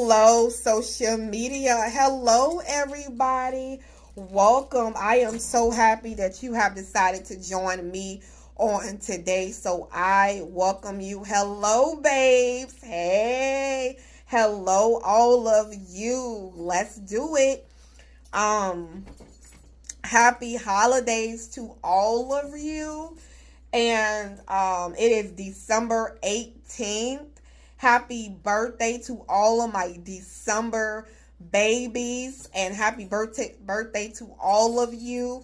Hello, social media. Hello, everybody. Welcome. I am so happy that you have decided to join me on today. So I welcome you. Hello, babes. Hey. Hello, all of you. Let's do it. Um, Happy holidays to all of you. And it is December 18th. Happy birthday to all of my December babies, and happy birthday to all of you,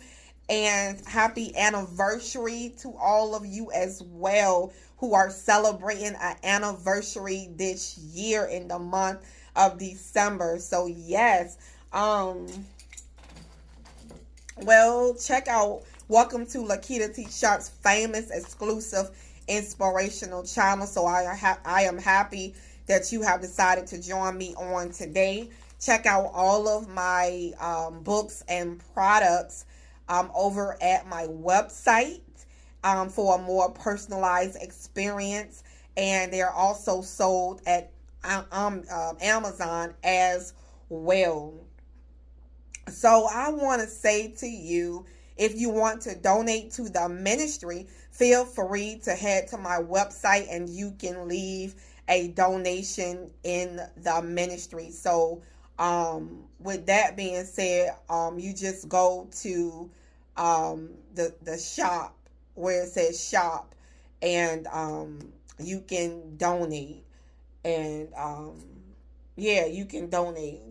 and happy anniversary to all of you as well who are celebrating an anniversary this year in the month of December. So yes, well, check out, welcome to Lakitatsharpe's famous exclusive inspirational channel. So I am happy that you have decided to join me on today. Check out all of my books and products over at my website for a more personalized experience. And they're also sold at Amazon as well. So I want to say to you, if you want to donate to the ministry, feel free to head to my website and you can leave a donation in the ministry. So with that being said, you just go to the shop where it says shop, and you can donate. And yeah, you can donate.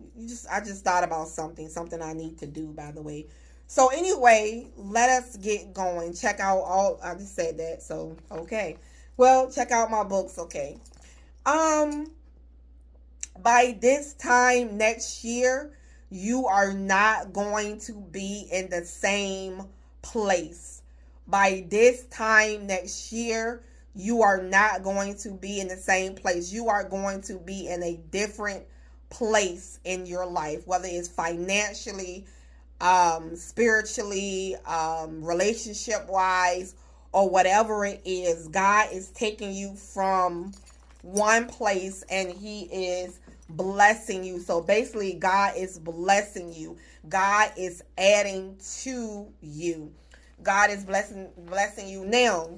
I just thought about something I need to do, by the way. So anyway, let us get going. Check out all, I just said that, so okay. Well, check out my books, okay. By this time next year, you are not going to be in the same place. By this time next year, you are not going to be in the same place. You are going to be in a different place in your life, whether it's financially, spiritually, relationship wise, or whatever it is. God is taking you from one place and he is blessing you. So basically, God is blessing you. God is adding to you. God is blessing you. Now,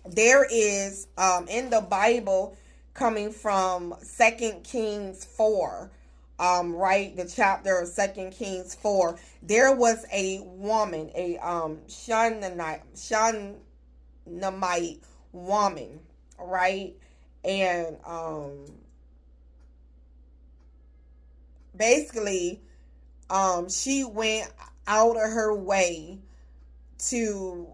there is in the Bible, coming from 2 Kings 4, right, the chapter of 2 Kings 4, there was a woman, a Shunammite woman, right? And basically she went out of her way to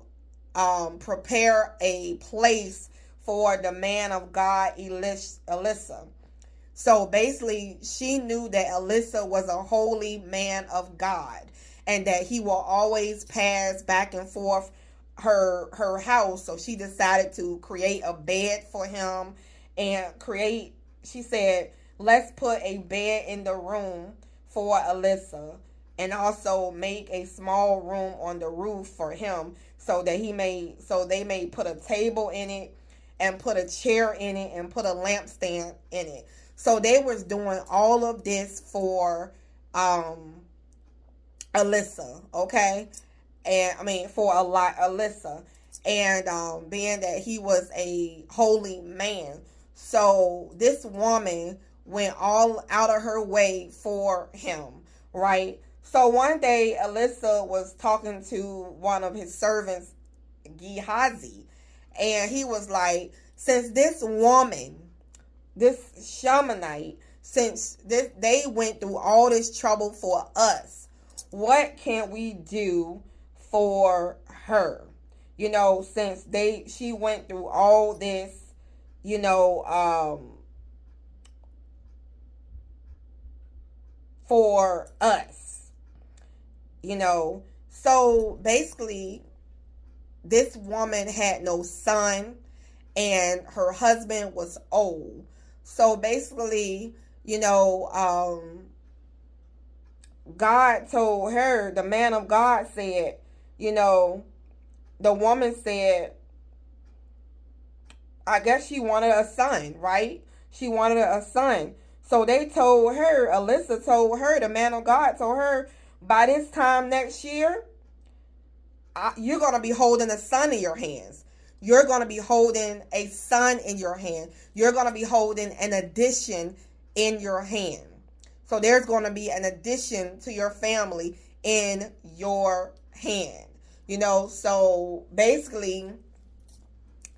prepare a place for the man of God, Elisha. So basically, she knew that Elisha was a holy man of God, and that he will always pass back and forth her house. So she decided to create a bed for him, and she said, let's put a bed in the room for Elisha, and also make a small room on the roof for him, so they may put a table in it, and put a chair in it, and put a lampstand in it. So they was doing all of this for Elisha, okay? And I mean for Elisha, and being that he was a holy man. So this woman went all out of her way for him, right? So one day Elisha was talking to one of his servants, Gehazi, and he was like, since this woman, this Shunammite, they went through all this trouble for us, what can we do for her? You know, since she went through all this, you know, for us, you know. So basically, this woman had no son, and her husband was old. So basically, you know, God told her, the man of God said, you know, the woman said, I guess she wanted a son, right? She wanted a son. So they told her, Alyssa told her, the man of God told her, by this time next year, you're going to be holding a son in your hands. You're going to be holding a son in your hand. You're going to be holding an addition in your hand. So there's going to be an addition to your family in your hand. So basically,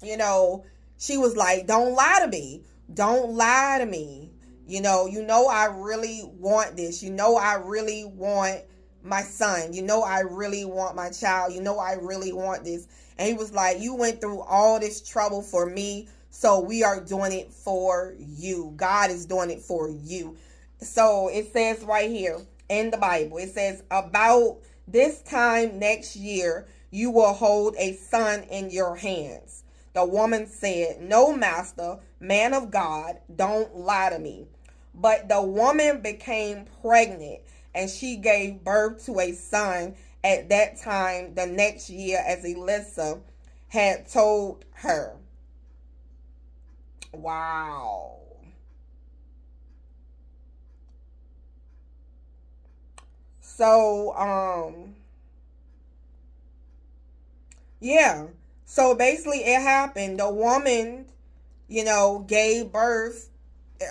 she was like, don't lie to me. Don't lie to me. I really want this. I really want my son. I really want my child. I really want this. And he was like, you went through all this trouble for me, so we are doing it for you. God is doing it for you. So it says right here in the Bible, it says, about this time next year, you will hold a son in your hands. The woman said, no, master, man of God, don't lie to me. But the woman became pregnant, and she gave birth to a son at that time the next year, as Alyssa had told her. Wow. So, yeah. So basically it happened. The woman, gave birth.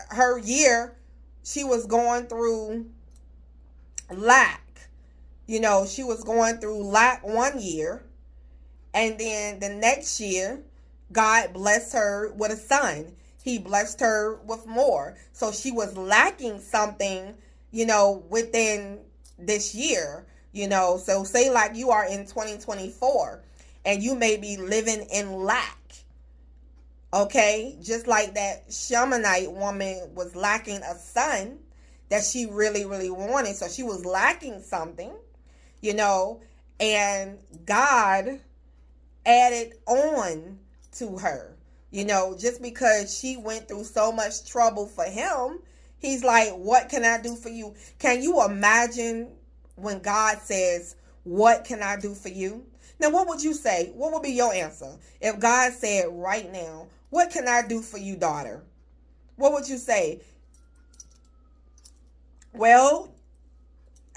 Her year, she was going through lack. She was going through lack one year. And then the next year, God blessed her with a son. He blessed her with more. So she was lacking something, within this year. So say like you are in 2024 and you may be living in lack. Okay, just like that Shamanite woman was lacking a son that she really, really wanted. So she was lacking something, and God added on to her, just because she went through so much trouble for him. He's like, what can I do for you? Can you imagine when God says, what can I do for you? Now, what would you say? What would be your answer? If God said right now, what can I do for you, daughter? What would you say? Well,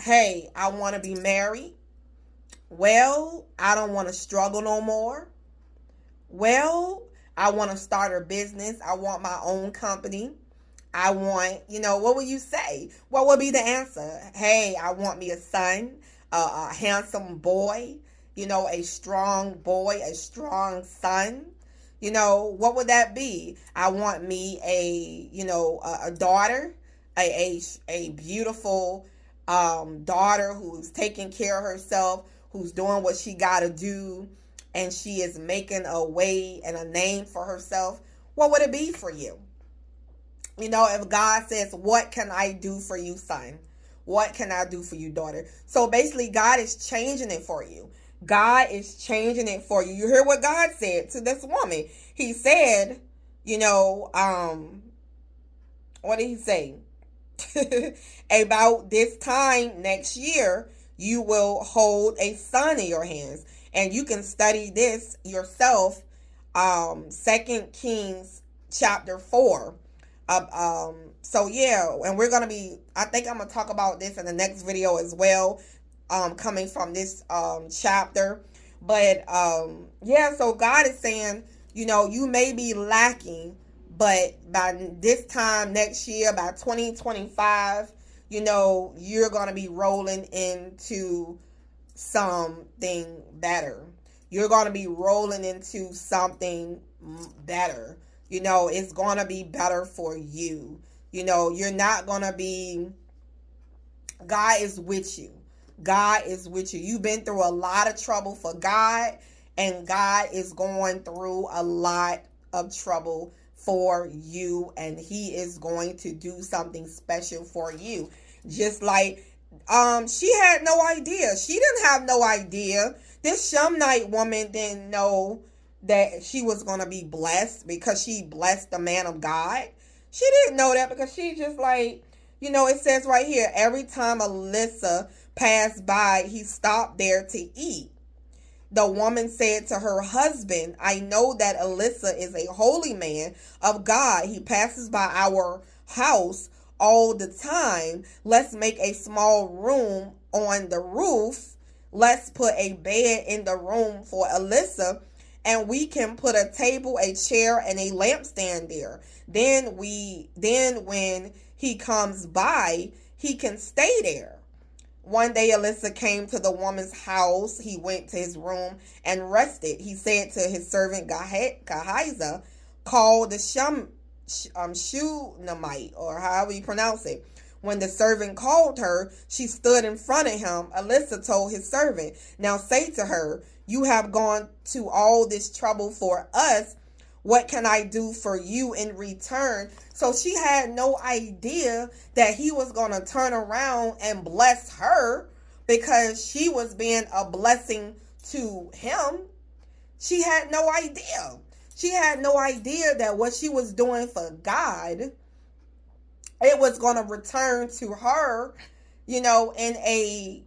hey, I want to be married. Well, I don't want to struggle no more. Well, I want to start a business. I want my own company. I want, what would you say? What would be the answer? Hey, I want me a son, a handsome boy, a strong boy, a strong son. What would that be? I want me a daughter, a beautiful daughter who's taking care of herself, who's doing what she got to do, and she is making a way and a name for herself. What would it be for you? If God says, what can I do for you, son? What can I do for you, daughter? So basically, God is changing it for you. God is changing it for you. You hear what God said to this woman. He said, what did he say? About this time next year, you will hold a son in your hands. And you can study this yourself. 2 Kings chapter 4. So yeah, and we're going to be, I think I'm going to talk about this in the next video as well. Coming from this chapter. But yeah, so God is saying, you may be lacking, but by this time next year, by 2025, you're going to be rolling into something better. You're going to be rolling into something better. It's going to be better for you. You're not going to be, God is with you. God is with you. You've been through a lot of trouble for God, and God is going through a lot of trouble for you, and he is going to do something special for you. Just like she had no idea. She didn't have no idea. This Shumnite woman didn't know that she was going to be blessed because she blessed the man of God. She didn't know that because she just like, it says right here, every time Alyssa passed by, he stopped there to eat. The woman said to her husband, I know that Alyssa is a holy man of God. He passes by our house all the time. Let's make a small room on the roof. Let's put a bed in the room for Alyssa, and we can put a table, a chair, and a lampstand there. Then when he comes by, he can stay there. One day, Alyssa came to the woman's house. He went to his room and rested. He said to his servant Gehazi, call the Shunammite, or however you pronounce it. When the servant called her, she stood in front of him. Alyssa told his servant, now say to her, you have gone to all this trouble for us. What can I do for you in return? So she had no idea that he was going to turn around and bless her because she was being a blessing to him. She had no idea. She had no idea that what she was doing for God, it was going to return to her, in a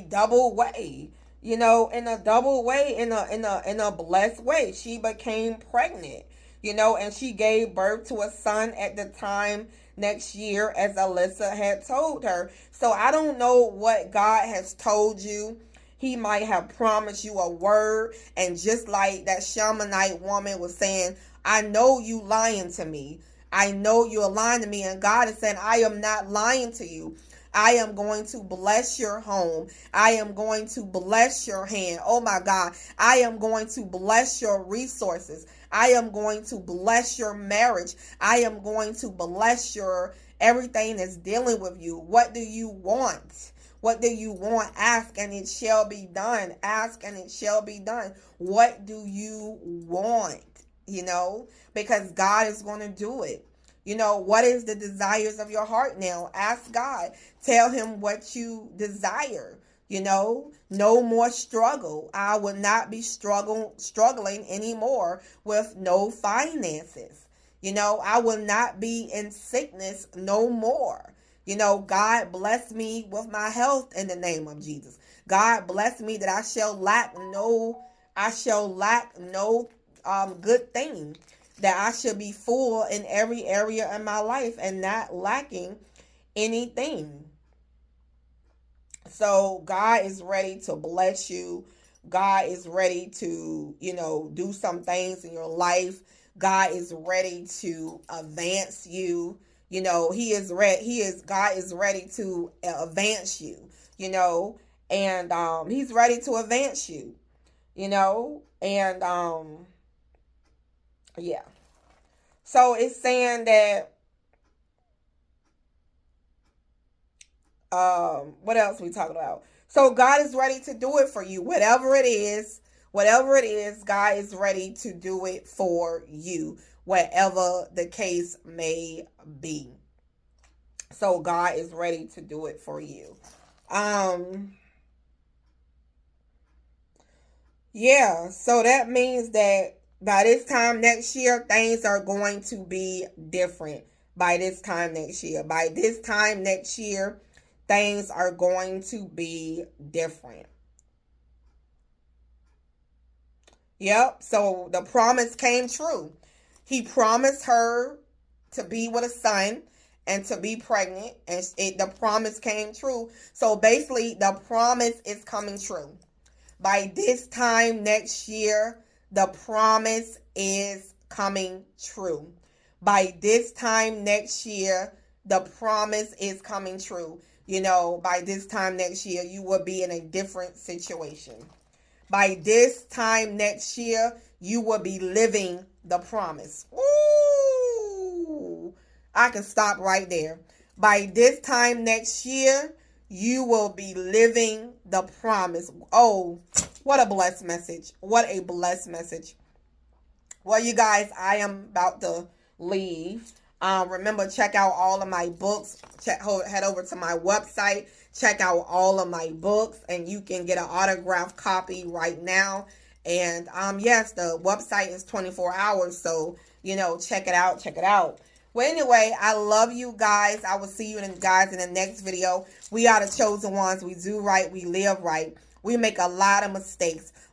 double way. In a double way, in a blessed way. She became pregnant, and she gave birth to a son at the time next year, as Alyssa had told her. So I don't know what God has told you. He might have promised you a word, and just like that Shamanite woman was saying, I know you lying to me. I know you're lying to me, and God is saying, I am not lying to you. I am going to bless your home. I am going to bless your hand. Oh my God. I am going to bless your resources. I am going to bless your marriage. I am going to bless your everything that's dealing with you. What do you want? What do you want? Ask and it shall be done. Ask and it shall be done. What do you want? Because God is going to do it. What is the desires of your heart now? Ask God. Tell him what you desire. No more struggle. I will not be struggling anymore with no finances. I will not be in sickness no more. God bless me with my health in the name of Jesus. God bless me that I shall lack no good thing. That I should be full in every area in my life and not lacking anything. So God is ready to bless you. God is ready to, do some things in your life. God is ready to advance you. God is ready to advance you, and he's ready to advance you, and yeah. So it's saying that what else are we talking about? So God is ready to do it for you. Whatever it is, God is ready to do it for you, whatever the case may be. So God is ready to do it for you. Yeah, so that means that by this time next year, things are going to be different. By this time next year, things are going to be different. Yep. So the promise came true. He promised her to be with a son and to be pregnant, and the promise came true. So basically, the promise is coming true. By this time next year, the promise is coming true. By this time next year, the promise is coming true. By this time next year, you will be in a different situation. By this time next year, you will be living the promise. Ooh, I can stop right there. By this time next year, you will be living the promise. Oh, what a blessed message. What a blessed message. Well, you guys, I am about to leave. Remember, check out all of my books. Head over to my website. Check out all of my books, and you can get an autographed copy right now. And yes, the website is 24 hours, so check it out. Check it out. Well, anyway, I love you guys. I will see you guys in the next video. We are the chosen ones. We do right. We live right. We make a lot of mistakes,